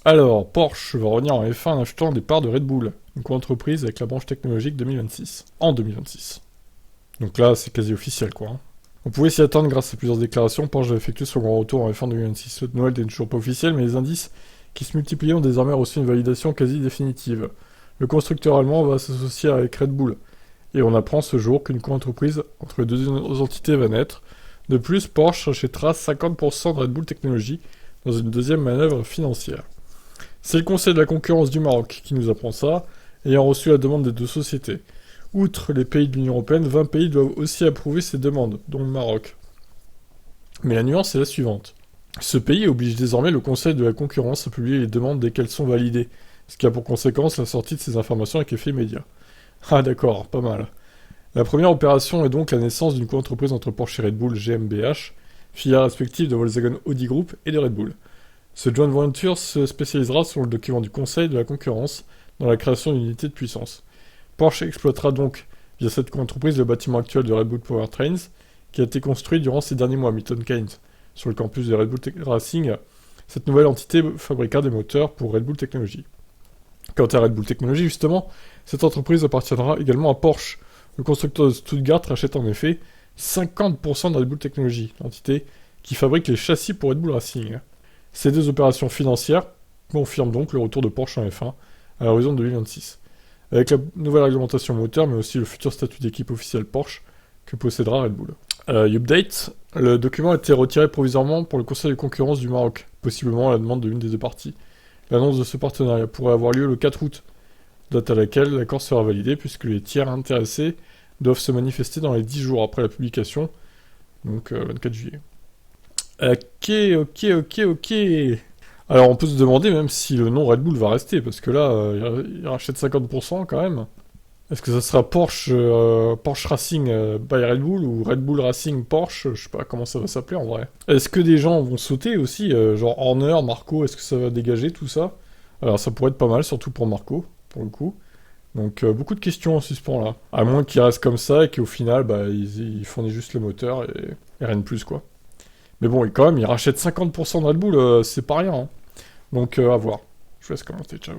Alors, Porsche va revenir en F1 en achetant des parts de Red Bull, une co-entreprise avec la branche technologique 2026. En 2026. Donc là, c'est quasi officiel, quoi. Hein. On pouvait s'y attendre grâce à plusieurs déclarations. Porsche a effectué son grand retour en F1 2026. Cette nouvelle n'est toujours pas officielle, mais les indices qui se multiplient ont désormais reçu une validation quasi définitive. Le constructeur allemand va s'associer avec Red Bull. Et on apprend ce jour qu'une co-entreprise entre les deux entités va naître. De plus, Porsche achètera 50% de Red Bull Technology dans une deuxième manœuvre financière. C'est le Conseil de la concurrence du Maroc qui nous apprend ça, ayant reçu la demande des deux sociétés. Outre les pays de l'Union Européenne, 20 pays doivent aussi approuver ces demandes, dont le Maroc. Mais la nuance est la suivante. Ce pays oblige désormais le Conseil de la concurrence à publier les demandes dès qu'elles sont validées, ce qui a pour conséquence la sortie de ces informations avec effet immédiat. Ah d'accord, pas mal. La première opération est donc la naissance d'une co-entreprise entre Porsche et Red Bull GmbH, filiale respective de Volkswagen Audi Group et de Red Bull. Ce joint venture se spécialisera, selon le document du Conseil de la concurrence, dans la création d'unités de puissance. Porsche exploitera donc, via cette co-entreprise, le bâtiment actuel de Red Bull Powertrains, qui a été construit durant ces derniers mois à Milton Keynes, sur le campus de Red Bull Racing. Cette nouvelle entité fabriquera des moteurs pour Red Bull Technology. Quant à Red Bull Technology, justement, cette entreprise appartiendra également à Porsche. Le constructeur de Stuttgart rachète en effet 50% de Red Bull Technology, l'entité qui fabrique les châssis pour Red Bull Racing. Ces deux opérations financières confirment donc le retour de Porsche en F1 à l'horizon de 2026. Avec la nouvelle réglementation moteur, mais aussi le futur statut d'équipe officielle Porsche que possédera Red Bull. Update, le document a été retiré provisoirement pour le Conseil de concurrence du Maroc, possiblement à la demande de l'une des deux parties. L'annonce de ce partenariat pourrait avoir lieu le 4 août, date à laquelle l'accord sera validé puisque les tiers intéressés doivent se manifester dans les 10 jours après la publication, donc 24 juillet. Ok. Alors on peut se demander même si le nom Red Bull va rester, parce que là, il rachète 50% quand même. Est-ce que ça sera Porsche Racing by Red Bull ou Red Bull Racing Porsche? Je sais pas comment ça va s'appeler en vrai. Est-ce que des gens vont sauter aussi, genre Horner, Marco, est-ce que ça va dégager tout ça? Alors ça pourrait être pas mal, surtout pour Marco, pour le coup. Donc beaucoup de questions en suspens là. À moins qu'il reste comme ça et qu'au final, bah, ils fournissent juste le moteur et rien de plus quoi. Mais bon, quand même, ils rachètent 50% de Red Bull, c'est pas rien. Hein. Donc à voir. Je vous laisse commenter, ciao.